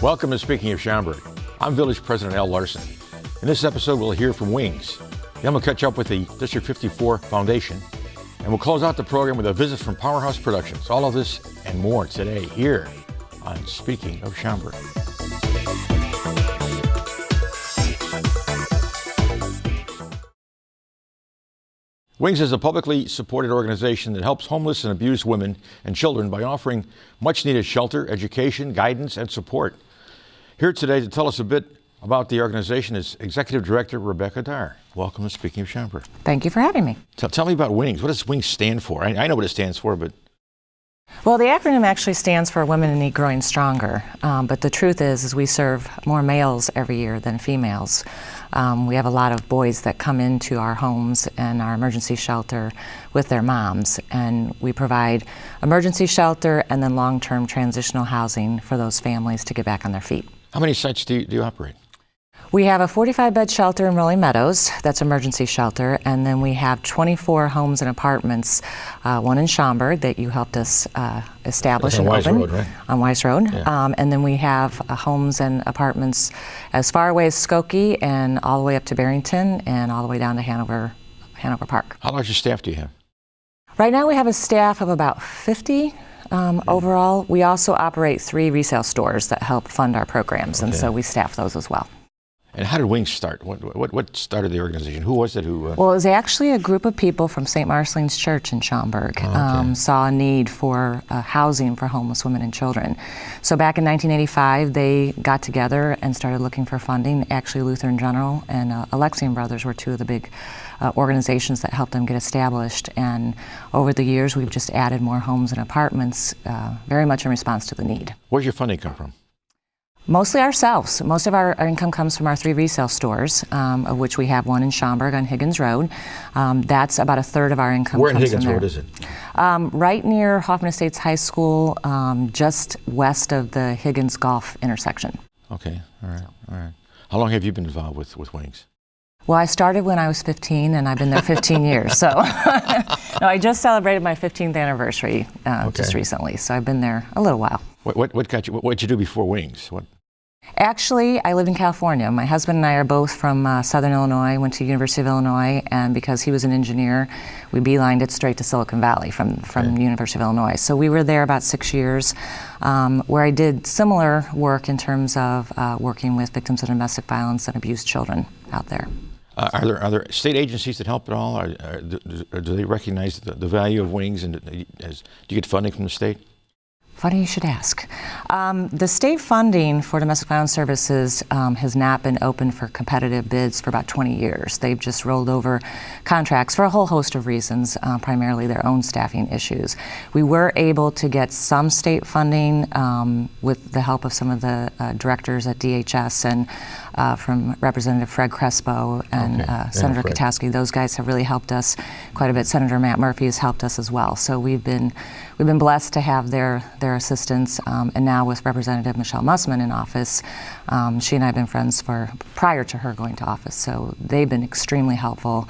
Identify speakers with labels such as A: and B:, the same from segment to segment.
A: Welcome to Speaking of Schaumburg. I'm Village President Al Larson. In this episode, we'll hear from Wings. Then we'll catch up with the District 54 Foundation. And we'll close out the program with a visit from Powerhouse Productions. All of this and more today here on Speaking of Schaumburg. Wings is a publicly supported organization that helps homeless and abused women and children by offering much-needed shelter, education, guidance, and support. Here today to tell us a bit about the organization is Executive Director Rebecca Dar. Welcome to Speaking of Schaumburg.
B: Thank you for having me.
A: Tell me about Wings. What does Wings stand for? I know what it stands for, but...
B: Well, the acronym actually stands for Women in Need Growing Stronger, but the truth is we serve more males every year than females. We have a lot of boys that come into our homes and our emergency shelter with their moms, and we provide emergency shelter and then long-term transitional housing for those families to get back on their feet.
A: How many sites do you operate?
B: We have a 45-bed shelter in Rolling Meadows, that's emergency shelter, and then we have 24 homes and apartments, one in Schaumburg that you helped us establish and open.
A: On Wise Road, right?
B: On Wise Road.
A: Yeah.
B: And then we have homes and apartments as far away as Skokie and all the way up to Barrington and all the way down to Hanover Park.
A: How large a staff do you have?
B: Right now we have a staff of about 50. Overall. We also operate 3 resale stores that help fund our programs, and so we staff those as well.
A: And how did Wings start? What started the organization? Who was it?
B: Well, it was actually a group of people from St. Marcelline's Church in Schaumburg. Saw a need for housing for homeless women and children. So back in 1985, they got together and started looking for funding. Actually, Lutheran General and Alexian Brothers were 2 of the big organizations that helped them get established. And over the years, we've just added more homes and apartments, very much in response to the need.
A: Where's your funding come from?
B: Mostly ourselves. Most of our income comes from our 3 resale stores, of which we have one in Schaumburg on Higgins Road. That's about a third of our income.
A: Where in
B: comes
A: Higgins
B: from
A: Road
B: there.
A: is it?
B: Right near Hoffman Estates High School, just west of the Higgins Golf intersection.
A: Okay, all right. How long have you been involved with Wings?
B: Well, I started when I was 15, and I've been there 15 years. So, no, I just celebrated my 15th anniversary just recently. So I've been there a little while.
A: What got you? What did you do before Wings?
B: Actually, I lived in California. My husband and I are both from Southern Illinois, went to University of Illinois, and because he was an engineer, we beelined it straight to Silicon Valley from University of Illinois. So we were there about 6 years, where I did similar work in terms of working with victims of domestic violence and abused children out there.
A: Are there state agencies that help at all? Or do they recognize the value of Wings, and do you get funding from the state?
B: Funny you should ask. The state funding for domestic violence services has not been open for competitive bids for about 20 years. They've just rolled over contracts for a whole host of reasons, primarily their own staffing issues. We were able to get some state funding with the help of some of the directors at DHS and from Representative Fred Crespo and Senator Katowski. Those guys have really helped us quite a bit. Senator Matt Murphy has helped us as well. So we've been blessed to have their assistance, and now with Representative Michelle Mussman in office, she and I have been friends prior to her going to office, so they've been extremely helpful.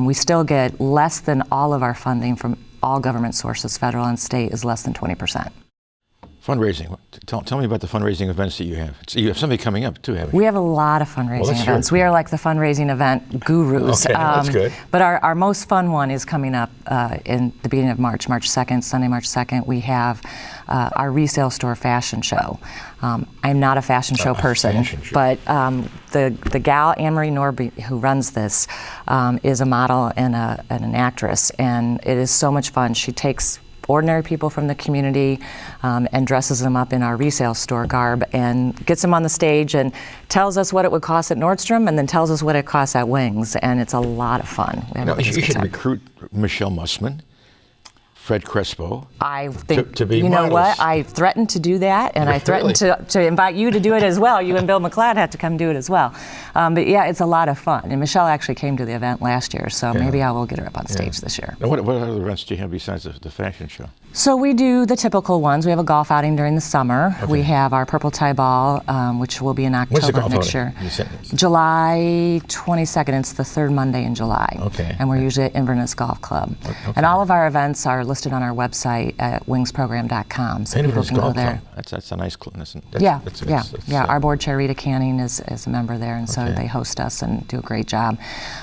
B: We still get less than all of our funding from all government sources, federal and state, is less than 20%.
A: Fundraising. Tell me about the fundraising events that you have. So you have something coming up too, haven't you?
B: We have a lot of fundraising events. We are like the fundraising event gurus.
A: Okay, that's good.
B: But our most fun one is coming up in the beginning of March 2nd, Sunday, March 2nd. We have our resale store fashion show. I'm not a fashion show person, but the gal, Anne-Marie Norby, who runs this, is a model and an actress, and it is so much fun. She takes ordinary people from the community and dresses them up in our resale store garb and gets them on the stage and tells us what it would cost at Nordstrom and then tells us what it costs at Wings, and it's a lot of fun.
A: You should recruit Michelle Mussman Fred Crespo.
B: I think,
A: to be
B: you know
A: models.
B: what, I threatened to do that, and I threatened to invite you to do it as well. You and Bill McLeod had to come do it as well. But yeah, it's a lot of fun. And Michelle actually came to the event last year, so maybe I will get her up on stage this year.
A: Now, what other events do you have besides the fashion show?
B: So we do the typical ones. We have a golf outing during the summer. We have our Purple Tie Ball, which will be in
A: When's the
B: October
A: golf
B: next
A: outing?
B: year. July 22nd. It's the third Monday in July.
A: Okay.
B: And we're usually at Inverness Golf Club.
A: Okay.
B: And all of our events are listed on our website at wingsprogram.com, so people
A: Inverness
B: can go
A: Golf
B: there.
A: Club. That's a nice club.
B: Yeah. Our board chair Rita Canning is a member there, and so they host us and do a great job.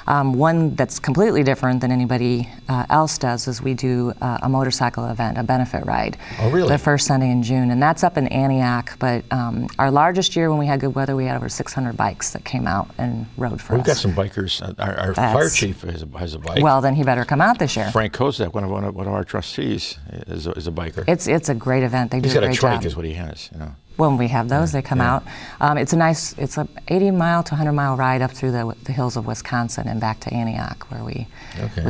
B: One that's completely different than anybody else does is we do a motorcycle event, a benefit ride.
A: Oh, really?
B: The first Sunday in June, and that's up in Antioch. But our largest year when we had good weather, we had over 600 bikes that came out and rode for us.
A: We've got some bikers. Our fire chief has a bike.
B: Well, then he better come out this year.
A: Frank Kozak, one of our trustees, is a biker.
B: It's a great event. They do a great job.
A: He's got a trike, is what he has. You know.
B: When we have those, they come out. It's a 80-mile to 100-mile ride up through the hills of Wisconsin and back to Antioch, where we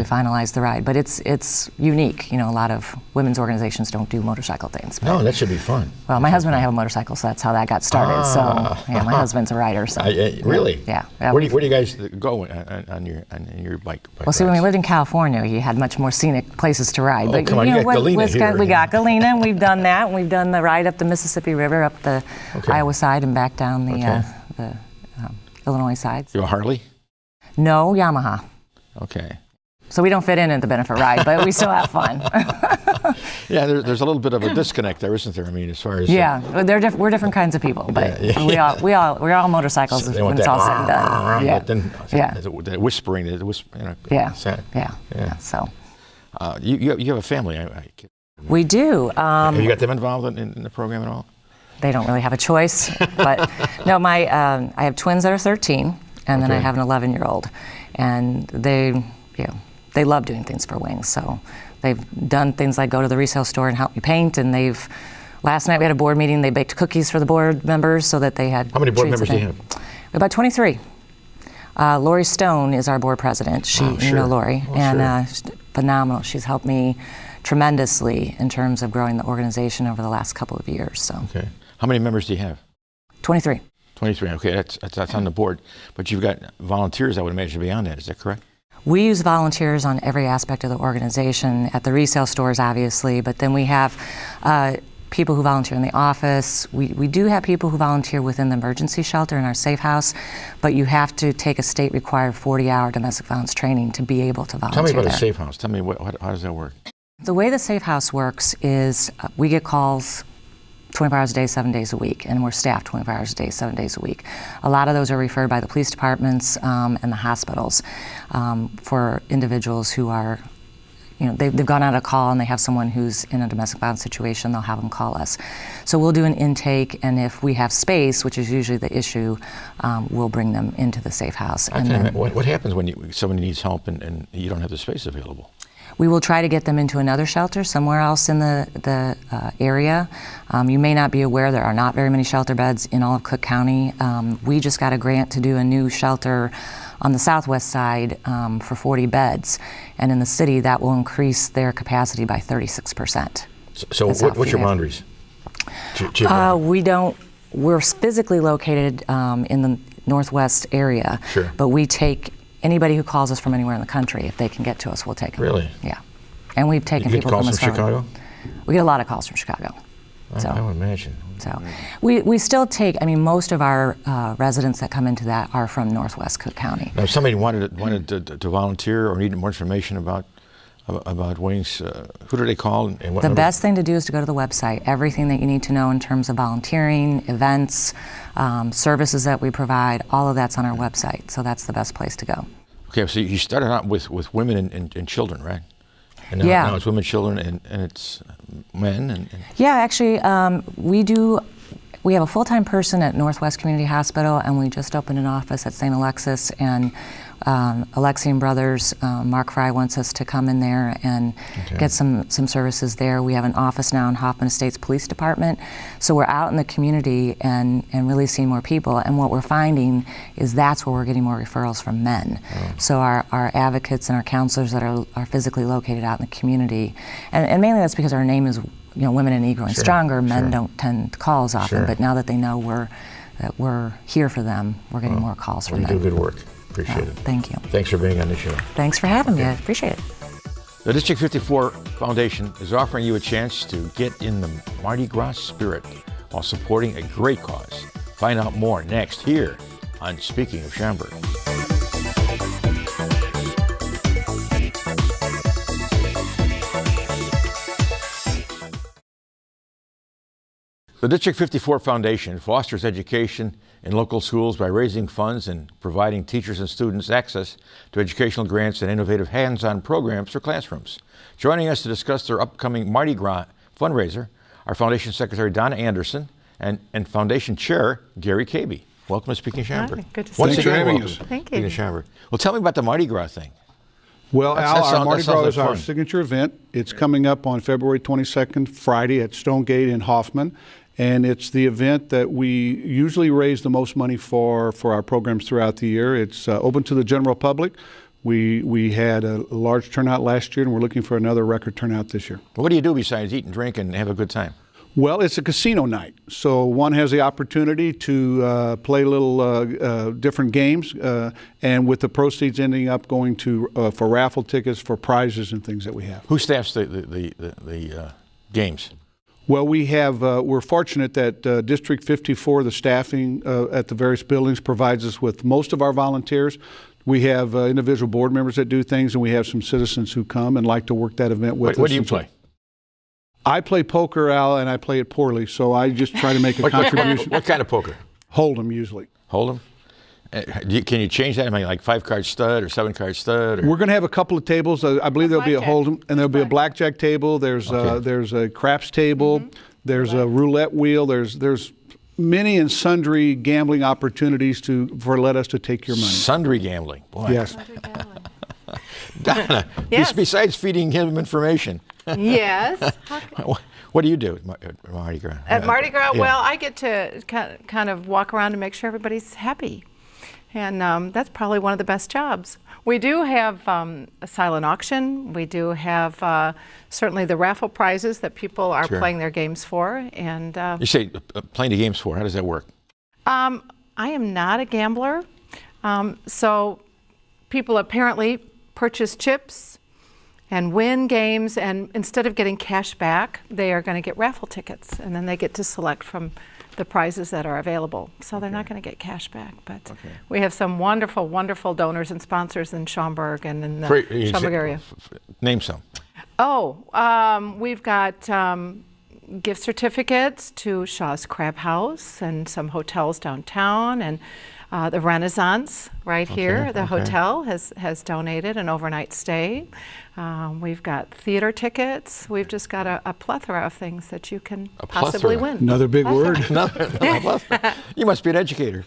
B: finalize the ride. But it's unique. You know, a lot of women's organizations don't do motorcycle things.
A: No, that should be fun.
B: Well, my husband and I have a motorcycle, so that's how that got started. So yeah, my husband's a rider. So
A: really?
B: Yeah.
A: Where do you guys go on your bike?
B: Well, see, when we lived in California, you had much more scenic places to ride.
A: Oh, come on, you got Galena here.
B: We got Galena, and we've done that. And we've done the ride up the Mississippi River, up the Iowa side, and back down the Illinois side.
A: You have a Harley?
B: No, Yamaha.
A: Okay.
B: So we don't fit in at the benefit ride, but we still have fun.
A: Yeah, there's a little bit of a disconnect there, isn't there? I mean, as far as
B: we're different kinds of people, but we're all motorcycles when it's all said and done.
A: But then the whispering,
B: So
A: you have a family.
B: We do.
A: Have you got them involved in the program at all?
B: They don't really have a choice, but no. I have twins that are 13, and then I have an 11-year-old, and they love doing things for Wings. So they've done things like go to the resale store and help me paint, and last night we had a board meeting. They baked cookies for the board members so that they had.
A: How many board members do you have?
B: About 23. Lori Stone is our board president. You know Lori, she's phenomenal. She's helped me tremendously in terms of growing the organization over the last couple of years. So.
A: Okay. How many members do you have?
B: 23.
A: 23. Okay, that's on the board, but you've got volunteers, I would imagine, beyond that. Is that correct?
B: We use volunteers on every aspect of the organization, at the resale stores, obviously, but then we have people who volunteer in the office. We do have people who volunteer within the emergency shelter in our safe house, but you have to take a state-required 40-hour domestic violence training to be able to volunteer.
A: Tell me about
B: there.
A: a safe house. Tell me how does that work?
B: The way the safe house works is we get calls 24 hours a day, 7 days a week, and we're staffed 24 hours a day, 7 days a week. A lot of those are referred by the police departments and the hospitals for individuals who are, they've gone out a call and they have someone who's in a domestic violence situation, they'll have them call us. So we'll do an intake, and if we have space, which is usually the issue, we'll bring them into the safe house.
A: What happens when somebody needs help and you don't have the space available?
B: We will try to get them into another shelter somewhere else in the area. You may not be aware there are not very many shelter beds in all of Cook County. We just got a grant to do a new shelter on the southwest side for 40 beds, and in the city that will increase their capacity by 36%.
A: So what's your boundaries?
B: We're physically located in the northwest area, but we take anybody who calls us from anywhere in the country. If they can get to us, we'll take them.
A: Really?
B: Yeah. And we've taken people from
A: calls from Chicago?
B: We get a lot of calls from Chicago.
A: I would imagine.
B: So we still take, most of our residents that come into that are from Northwest Cook County.
A: Now, if somebody wanted to volunteer or needed more information about Wings, who do they call and what
B: The
A: number?
B: best thing to do is to go to the website. Everything that you need to know in terms of volunteering, events, services that we provide, all of that's on our website. So that's the best place to go.
A: Okay, so you started out with women and children, right? And now it's women, children, and it's men. Yeah,
B: actually, we do we have a full-time person at Northwest Community Hospital, and we just opened an office at St. Alexis, and Alexian Brothers, Mark Fry wants us to come in there and get some services there. We have an office now in Hoffman Estates Police Department. So we're out in the community and really seeing more people. And what we're finding is that's where we're getting more referrals from men. So our advocates and our counselors that are physically located out in the community. And mainly that's because our name is, Women in Need Growing Stronger. Men don't tend to call as often, but now that they know we're here for them, we're getting more calls from them.
A: You do good work. Appreciate it.
B: Thank you.
A: Thanks for being on the show.
B: Thanks for having me. I appreciate it.
A: The District 54 Foundation is offering you a chance to get in the Mardi Gras spirit while supporting a great cause. Find out more next here on Speaking of Schaumburg. The District 54 Foundation fosters education in local schools by raising funds and providing teachers and students access to educational grants and innovative hands-on programs for classrooms. Joining us to discuss their upcoming Mardi Gras fundraiser are Foundation Secretary Donna Anderson and Foundation Chair Gary Cabey. Welcome to Speaking of Schaumburg.
C: Hi, good to see you.
A: Once again,
D: having
A: welcome
D: us.
A: to
C: Thank
A: Speaking
C: you.
A: of Schaumburg. Well, tell me about the Mardi Gras thing.
D: Well, Al, our Mardi Gras is our
A: fun.
D: signature event. It's coming up on February 22nd, Friday at Stonegate in Hoffman. And it's the event that we usually raise the most money for our programs throughout the year. It's open to the general public. We had a large turnout last year, and we're looking for another record turnout this year.
A: What do you do besides eat and drink and have a good time?
D: Well, it's a casino night, so one has the opportunity to play little different games, and with the proceeds ending up going to for raffle tickets for prizes and things that we have.
A: Who staffs the games?
D: Well, we have. We're fortunate that District 54, the staffing at the various buildings, provides us with most of our volunteers. We have individual board members that do things, and we have some citizens who come and like to work that event with us.
A: What do you play?
D: I play poker, Al, and I play it poorly, so I just try to make a contribution.
A: What kind of poker?
D: Hold'em, usually.
A: Hold'em? Can you change that? I mean, like 5-card stud or 7-card stud? Or?
D: We're going to have a couple of tables. I believe there'll be a hold'em, and there'll be a blackjack table. There's a craps table. There's a roulette wheel. There's many and sundry gambling opportunities for let us to take your money.
A: Sundry gambling. Boy.
D: Yes.
A: Donna,
C: Yes.
A: Besides feeding him information,
C: Yes.
A: what do you do at Mardi Gras?
C: At Mardi Gras,
A: Yeah.
C: well, I get to kind of walk around and make sure everybody's happy. And that's probably one of the best jobs. We do have a silent auction. We do have certainly the raffle prizes that people are
A: Sure.
C: playing their games for. And
A: You say playing the games for. How does that work?
C: I am not a gambler. So people apparently purchase chips and win games, and instead of getting cash back, they are going to get raffle tickets, and then they get to select from the prizes that are available. So they're not going to get cash back, but we have some wonderful, wonderful donors and sponsors in Schaumburg and in the Schaumburg area.
A: Name some.
C: We've got gift certificates to Shaw's Crab House and some hotels downtown, and the Renaissance right here. The hotel has donated an overnight stay. We've got theater tickets. We've just got a plethora of things that you can possibly win.
D: Another big word.
A: You must be an educator.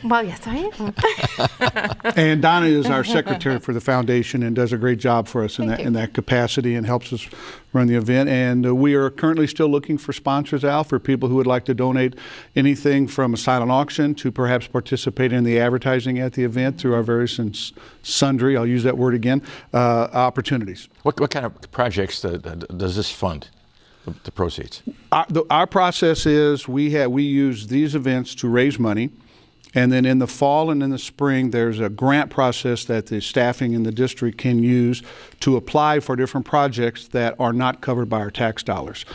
C: Well, yes, I am.
D: And Donna is our secretary for the foundation and does a great job for us in
C: Thank you.
D: that capacity and helps us run the event. And we are currently still looking for sponsors, Al, for people who would like to donate anything from a silent auction to perhaps participate in the advertising at the event through our various and sundry, I'll use that word again, opportunities.
A: What kind of projects does this fund, the proceeds?
D: Our process is we use these events to raise money, and then in the fall and in the spring there's a grant process that the staffing in the district can use to apply for different projects that are not covered by our tax dollars.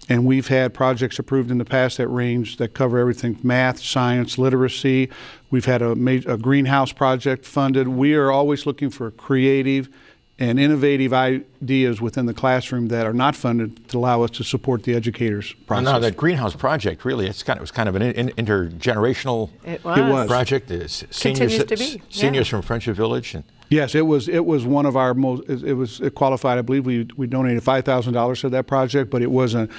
D: And we've had projects approved in the past that cover everything from math, science, literacy. We've had a greenhouse project funded. We are always looking for creative and innovative ideas within the classroom that are not funded to allow us to support the educators process.
A: Now that greenhouse project, really, it was kind of an intergenerational
C: It was.
A: project. It's
C: Continues to be.
A: Seniors from Friendship Village. And
D: Yes, it was one of our most. It qualified. I believe we donated $5,000 to that project, but it was an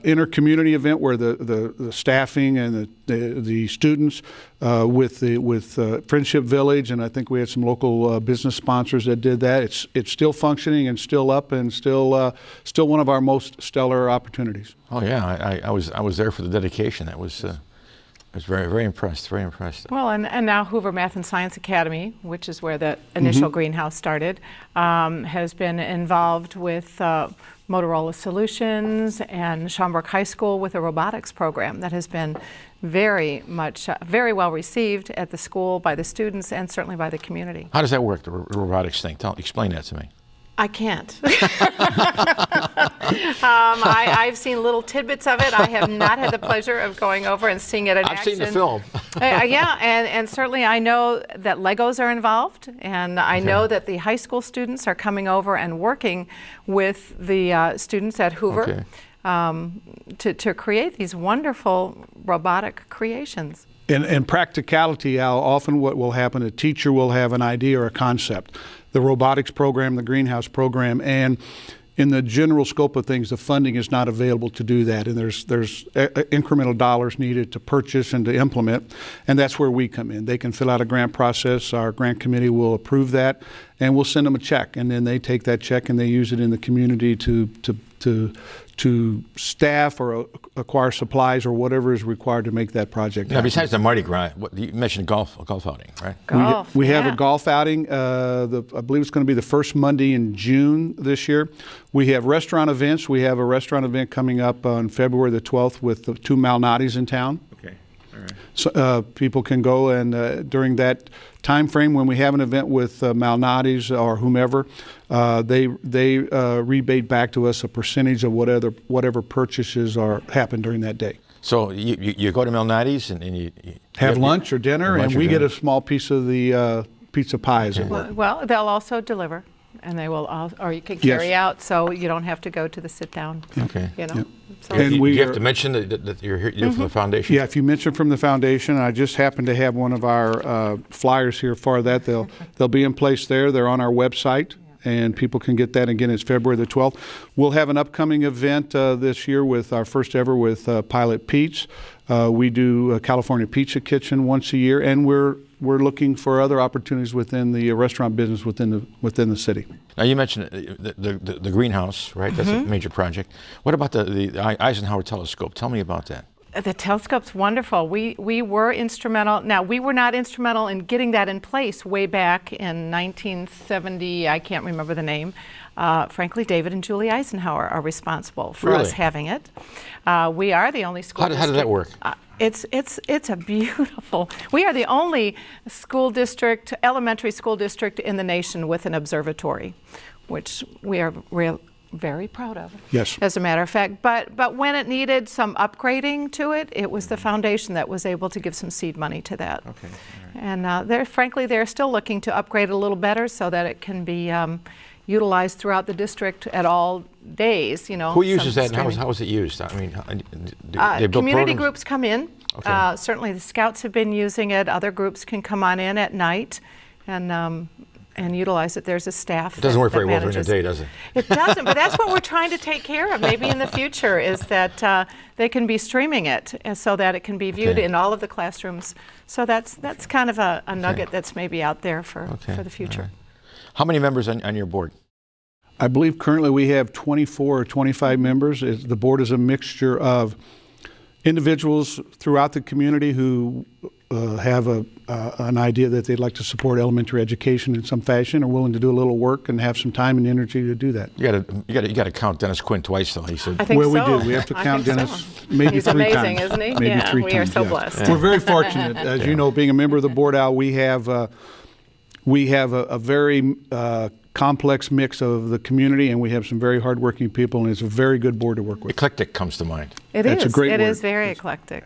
D: inter-community event where the staffing and the students with Friendship Village, and I think we had some local business sponsors that did that. It's still functioning and still up and still one of our most stellar opportunities.
A: oh yeah, I was there for the dedication. That was. I was very impressed. Very impressed.
C: Well, and now Hoover Math and Science Academy, which is where the initial greenhouse started, has been involved with Motorola Solutions and Schaumburg High School with a robotics program that has been very well received at the school by the students and certainly by the community.
A: How does that work, the robotics thing? Explain that to me.
C: I can't. I've seen little tidbits of it. I have not had the pleasure of going over and seeing it in
A: I've
C: action.
A: seen the film.
C: Yeah, and certainly I know that Legos are involved, and I know that the high school students are coming over and working with the students at Hoover to create these wonderful robotic creations.
D: In practicality, Al, often what will happen, a teacher will have an idea or a concept. The robotics program, the greenhouse program, and in the general scope of things, the funding is not available to do that, and there's incremental dollars needed to purchase and to implement, and that's where we come in. They can fill out a grant process. Our grant committee will approve that, and we'll send them a check, and then they take that check and they use it in the community to staff or acquire supplies or whatever is required to make that project
A: Now,
D: happen.
A: besides the Mardi Gras, you mentioned golf outing, right?
C: Golf,
D: We have
C: yeah.
D: a golf outing. I believe it's going to be the first Monday in June this year. We have restaurant events. We have a restaurant event coming up on February the 12th with the 2 Malnati's in town.
A: Okay, all right.
D: So people can go and during that time frame when we have an event with Malnati's or whomever, they rebate back to us a percentage of whatever purchases happen during that day.
A: So you go to Malnati's and you
D: Have lunch or dinner, and we get a small piece of the pizza pie, as it were.
C: Well, they'll also deliver, and they will, or you can carry out, so you don't have to go to the sit down.
A: Okay.
C: You know.
D: Yeah.
C: So
D: And
A: you
D: we
A: have
D: are-
A: to mention that you're here from the foundation.
D: Yeah, if you mention from the foundation, I just happen to have one of our flyers here for that. They'll be in place there. They're on our website, and people can get that. Again, it's February the 12th. We'll have an upcoming event this year with our first ever with Pilot Pete's. We do a California Pizza Kitchen once a year, and we're looking for other opportunities within the restaurant business within the city.
A: Now you mentioned the greenhouse, right? That's a major project. What about the Eisenhower telescope? Tell me about that.
C: the telescope's wonderful. We were instrumental. Now, we were not instrumental in getting that in place way back in 1970. I can't remember the name. Frankly, David and Julie Eisenhower are responsible for us having it. We are the only school district.
A: How did that work?
C: It's a beautiful. We are the only school district, elementary school district in the nation with an observatory, which we are very proud of.
D: Yes.
C: As a matter of fact, but when it needed some upgrading to it, it was the foundation that was able to give some seed money to that.
A: Okay. All right.
C: And they're still looking to upgrade it a little better so that it can be utilized throughout the district at all days. You know.
A: Who uses that? And
C: streaming.
A: how is it used? I mean, they build
C: Community
A: programs?
C: groups come in.
A: Okay.
C: Certainly, the Scouts have been using it. Other groups can come on in at night and utilize it. There's a staff.
A: It doesn't work
C: that
A: very well during the
C: manages.
A: day, does it?
C: It doesn't, but that's what we're trying to take care of. Maybe in the future is that they can be streaming it so that it can be viewed
A: Okay.
C: in all of the classrooms. So that's kind of a nugget that's maybe out there for the future.
A: All right. How many members on your board?
D: I believe currently we have 24 or 25 members. The board is a mixture of individuals throughout the community who have an idea that they'd like to support elementary education in some fashion, are willing to do a little work and have some time and energy to do that.
A: You got to count Dennis Quinn twice, though. He said.
C: I think
D: Well,
C: so.
D: we do. We have to
C: I
D: count
C: think so.
D: Dennis maybe
C: He's
D: three
C: amazing,
D: times.
C: isn't he?
D: Maybe
C: Yeah,
D: three
C: we are
D: times,
C: so
D: yeah.
C: blessed.
D: We're very fortunate. As you know, being a member of the board, Al, we have a very complex mix of the community, and we have some very hardworking people, and it's a very good board to work with.
A: Eclectic comes to mind.
D: That's a great
C: It
D: word.
C: is very eclectic.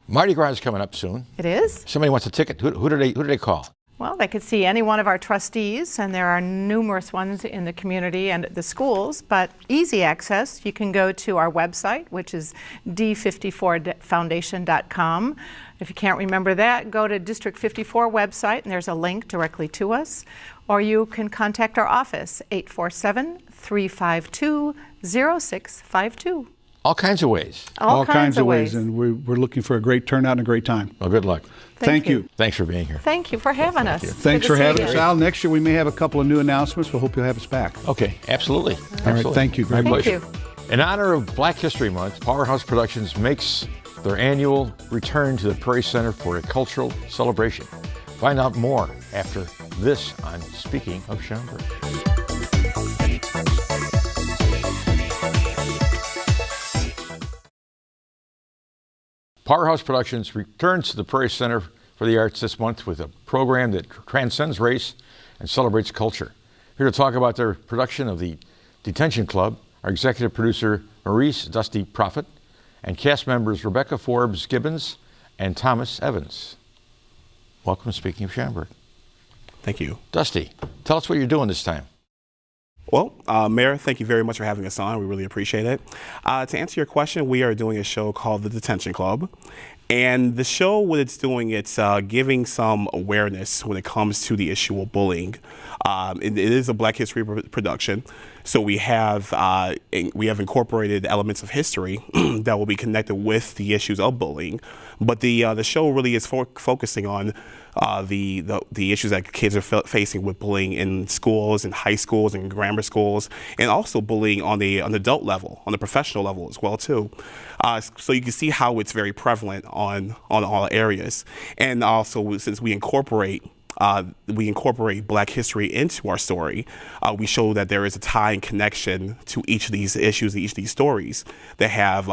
A: Mardi Gras is coming up soon.
C: It is?
A: Somebody wants a ticket. Who do they call?
C: Well, they could see any one of our trustees, and there are numerous ones in the community and at the schools, but easy access. You can go to our website, which is d54foundation.com. If you can't remember that, go to District 54 website, and there's a link directly to us. Or you can contact our office, 847-352-0652.
A: All kinds of ways.
C: All kinds of ways.
D: And we're looking for a great turnout and a great time.
A: Well, good luck.
D: Thank you.
A: Thanks for being here.
C: Thank you for having us.
D: Thanks for having us, Al. Next year we may have a couple of new announcements. We hope you'll have us back.
A: Okay, absolutely.
D: All right, thank you.
A: My
C: Thank
A: pleasure.
C: you.
A: In honor of Black History Month, Powerhouse Productions makes their annual return to the Prairie Center for a cultural celebration. Find out more after this on Speaking of Schaumburg. Powerhouse Productions returns to the Prairie Center for the Arts this month with a program that transcends race and celebrates culture. Here to talk about their production of The Detention Club are executive producer Maurice Dusty Prophet and cast members Rebecca Forbes Gibbons and Thomas Evans. Welcome to Speaking of Schaumburg.
E: Thank you.
A: Dusty, tell us what you're doing this time.
E: Well, Mayor, thank you very much for having us on. We really appreciate it. To answer your question, we are doing a show called The Detention Club. And the show, what it's doing, it's giving some awareness when it comes to the issue of bullying. It is a Black History production, so we have incorporated elements of history that will be connected with the issues of bullying. But the show really is focusing on the issues that kids are facing with bullying in schools, in high schools, and grammar schools, and also bullying on the adult level, on the professional level as well too. So you can see how it's very prevalent on all areas, and also since we incorporate Black history into our story, we show that there is a tie and connection to each of these issues, each of these stories that have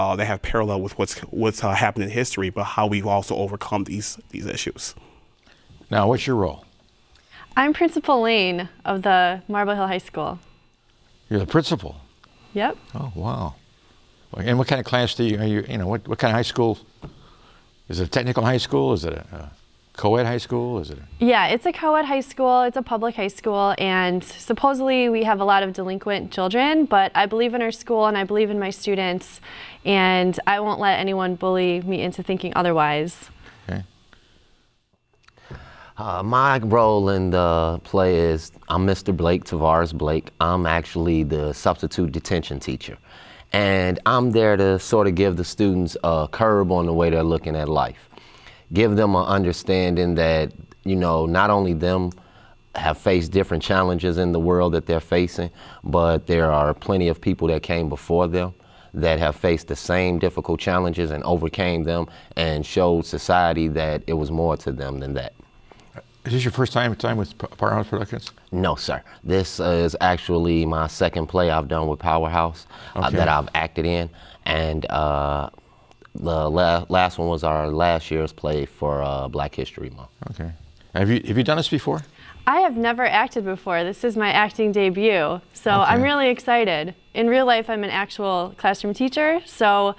E: parallel with what's happened in history, but how we've also overcome these issues.
A: Now, what's your role?
F: I'm Principal Lane of the Marble Hill High School.
A: You're the principal.
F: Yep.
A: Oh, wow. And what kind of class are you, what kind of high school? Is it a technical high school? Is it a co-ed high school? Is it?
F: Yeah, it's a co-ed high school. It's a public high school, and supposedly we have a lot of delinquent children, but I believe in our school and I believe in my students, and I won't let anyone bully me into thinking otherwise.
A: Okay.
G: My role in the play is I'm Mr. Blake, Tavares Blake. I'm actually the substitute detention teacher. And I'm there to sort of give the students a curb on the way they're looking at life. Give them an understanding that, not only them have faced different challenges in the world that they're facing, but there are plenty of people that came before them that have faced the same difficult challenges and overcame them and showed society that it was more to them than that.
A: Is this your first time with Powerhouse Productions?
G: No, sir. This is actually my second play I've done with Powerhouse that I've acted in. And the last one was our last year's play for Black History Month.
A: Okay. Have you done this before?
F: I have never acted before. This is my acting debut, so I'm really excited. In real life, I'm an actual classroom teacher, so...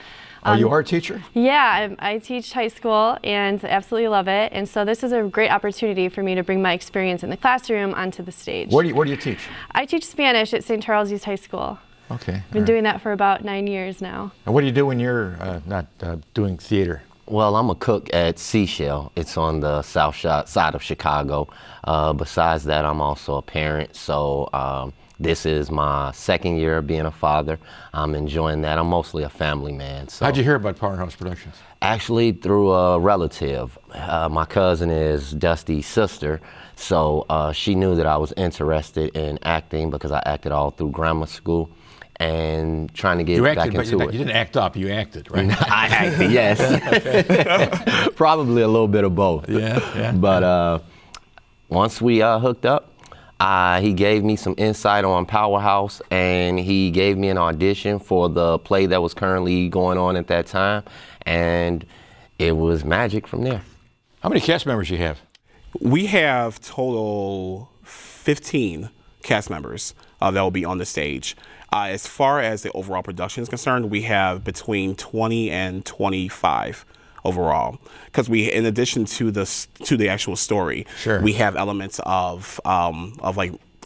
A: You are a teacher?
F: Yeah, I teach high school and absolutely love it. And so this is a great opportunity for me to bring my experience in the classroom onto the stage.
A: Where do you teach?
F: I teach Spanish at St. Charles East High School.
A: Okay.
F: Been doing that for about 9 years now.
A: And what do you do when you're not doing theater?
G: Well, I'm a cook at Seashell. It's on the south side of Chicago. Besides that, I'm also a parent. So this is my second year of being a father. I'm enjoying that. I'm mostly a family man. So.
A: How'd you hear about Powerhouse Productions?
G: Actually, through a relative. My cousin is Dusty's sister, so she knew that I was interested in acting because I acted all through grammar school and trying to get back into it.
A: You didn't act up, you acted, right?
G: I acted, yes. Probably a little bit of both.
A: Yeah.
G: But once we hooked up, he gave me some insight on Powerhouse, and he gave me an audition for the play that was currently going on at that time, and it was magic from there.
A: How many cast members do you have?
E: We have total 15 cast members that will be on the stage. As far as the overall production is concerned, we have between 20 and 25 overall, because we, in addition to the actual story,
A: Sure.
E: we have elements of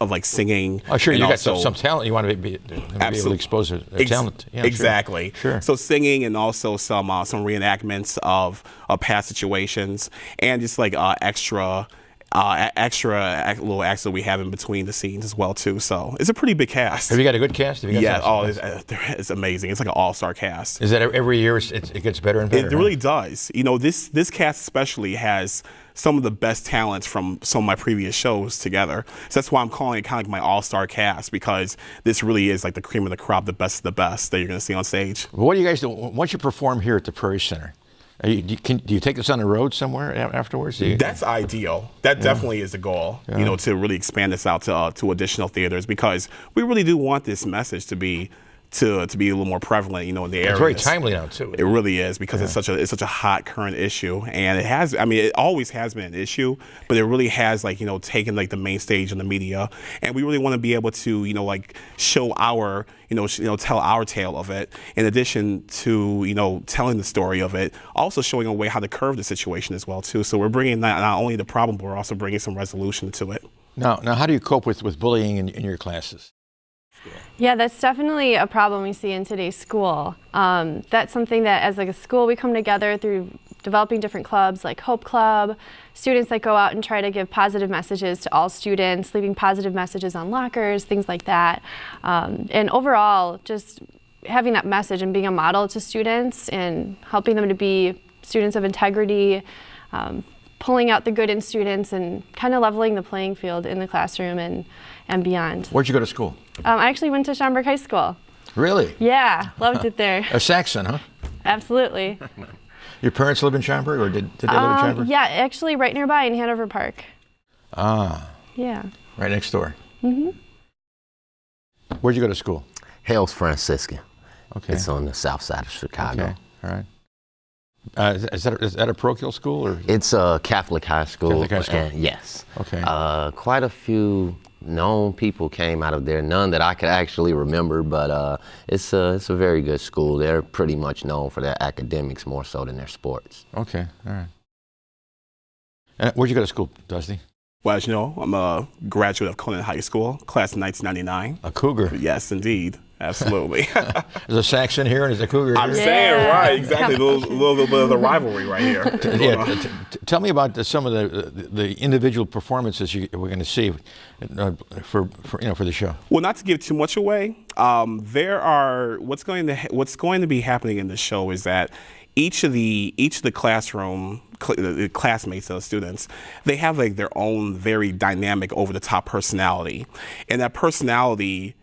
E: like singing.
A: Oh, sure.
E: and
A: You got
E: also-
A: some talent. You want to be able to expose their talent. Yeah, sure.
E: Exactly.
A: Sure.
E: So singing, and also some reenactments of past situations, and just like extra little acts that we have in between the scenes as well too. So it's a pretty big cast.
A: Have you got a good cast? Have you got
E: Yeah.
A: some-
E: It's amazing. It's like an all-star cast.
A: Is that every year it gets better and better?
E: It really does. You know, this cast especially has some of the best talents from some of my previous shows together. So that's why I'm calling it kind of like my all-star cast, because this really is like the cream of the crop, the best of the best that you're going to see on stage.
A: What do you guys do once you perform here at the Prairie Center? Do you take this on the road somewhere afterwards?
E: That's ideal. That definitely is the goal,
A: Yeah.
E: you know, to really expand this out to additional theaters, because we really do want this message to be a little more prevalent, you know, in the area.
A: It's very timely now too.
E: It really is, because it's such a hot current issue, and it always has been an issue, but it really has, like, you know, taken like the main stage in the media, and we really want to be able to, you know, like show our, tell our tale of it, in addition to, you know, telling the story of it, also showing a way how to curve the situation as well too. So we're bringing not only the problem, but we're also bringing some resolution to it.
A: Now how do you cope with bullying in your classes?
F: Yeah, that's definitely a problem we see in today's school. That's something that, as like a school, we come together through developing different clubs like Hope Club, students that go out and try to give positive messages to all students, leaving positive messages on lockers, things like that. And overall, just having that message and being a model to students and helping them to be students of integrity, pulling out the good in students and kind of leveling the playing field in the classroom and beyond.
A: Where'd you go to school?
F: I actually went to Schaumburg High School.
A: Really?
F: Yeah, loved it there.
A: A Saxon, huh?
F: Absolutely.
A: Your parents live in Schaumburg, or did they live in Schaumburg?
F: Yeah, actually right nearby in Hanover Park.
A: Ah.
F: Yeah.
A: Right next door. Mm-hmm. Where'd you go to school?
G: Hales Franciscan.
A: Okay.
G: It's on the south side of Chicago.
A: Okay. All right. Is that a parochial school, or?
G: It's a Catholic high school.
A: Catholic high school.
G: And yes.
A: Okay.
G: Quite a few known people came out of there. None that I could actually remember, but it's a very good school. They're pretty much known for their academics more so than their sports.
A: Okay. All right. Where'd you go to school, Dusty?
E: Well, as you know, I'm a graduate of Conant High School, class of 1999.
A: A Cougar.
E: Yes, indeed. Absolutely.
A: There's a Saxon here and there's a Cougar
E: I'm
A: here.
E: saying, right, exactly. A little bit of the rivalry right here.
A: Tell me about some of the individual performances we're going to see for the show.
E: Well, not to give too much away, what's going to be happening in the show is that each of the classroom the classmates of the students, they have like their own very dynamic, over-the-top personality, and that personality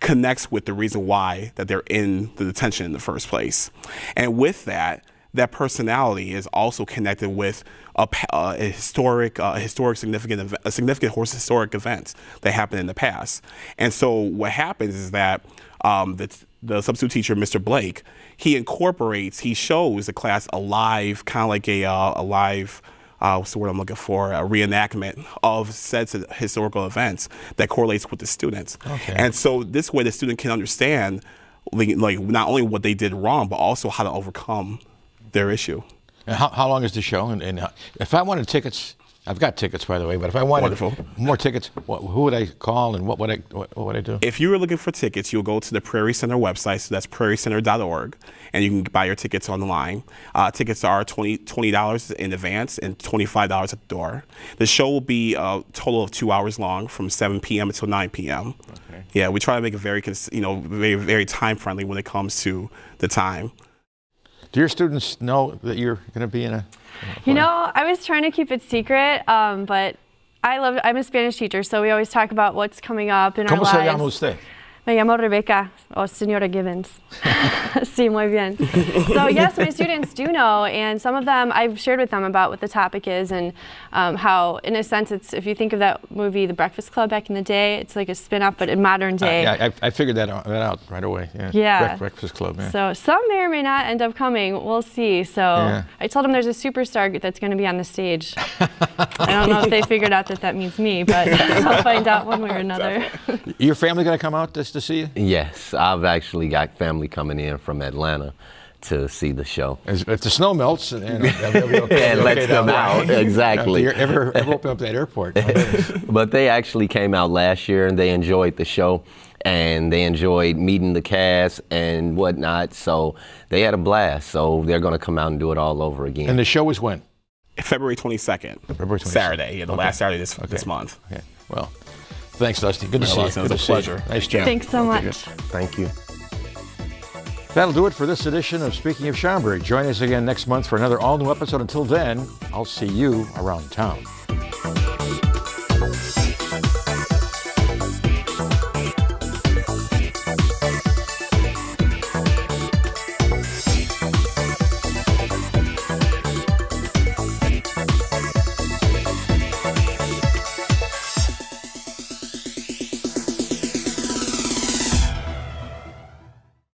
E: connects with the reason why that they're in the detention in the first place. And with that personality is also connected with a historic significant event that happened in the past. And so what happens is that the substitute teacher, Mr. Blake, he shows the class a live, kind of like a live, what's the word I'm looking for, a reenactment of said historical events that correlates with the students.
A: Okay.
E: And so this way the student can understand like not only what they did wrong, but also how to overcome their issue.
A: And how long is the show? And if I wanted tickets, I've got tickets, by the way, but if I wanted more tickets, who would I call and what would I do?
E: If you were looking for tickets, you'll go to the Prairie Center website, so that's prairiecenter.org, and you can buy your tickets on the line. Tickets are $20 in advance and $25 at the door. The show will be a total of 2 hours long, from 7 p.m. until 9 p.m. Okay. Yeah, we try to make it very, very time friendly when it comes to the time.
A: Do your students know that you're going to be in a
F: You know, I was trying to keep it secret, but I'm a Spanish teacher, so we always talk about what's coming up in our lives.
A: ¿Cómo se llama usted?
F: Me llamo Rebecca, o Señora Gibbons. Sí, muy bien. So yes, my students do know, and some of them I've shared with them about what the topic is and how, in a sense, it's, if you think of that movie, The Breakfast Club, back in the day, it's like a spin-off, but in modern day.
A: Yeah, I figured that out right away.
F: Yeah.
A: Breakfast Club. Yeah.
F: So some may or may not end up coming. We'll see. So I told them there's a superstar that's going to be on the stage. I don't know if they figured out that means me, but I'll find out one way or another.
A: Your family going to come out to see you?
G: Yes, I've actually got family coming in from Atlanta, to see the show.
A: If the snow melts and they'll be okay,
G: And lets them out, exactly.
A: Ever open up that airport?
G: But they actually came out last year and they enjoyed the show and they enjoyed meeting the cast and whatnot. So they had a blast. So they're going to come out and do it all over again.
A: And the show is when?
E: February 22nd.
A: February 22nd.
E: Saturday, the last Saturday this month.
A: Okay. Well, thanks, Dusty. Good to see you.
E: Larson, it was a pleasure.
A: Nice job.
F: Thanks so much.
G: Thank you.
A: That'll do it for this edition of Speaking of Schaumburg. Join us again next month for another all-new episode. Until then, I'll see you around town.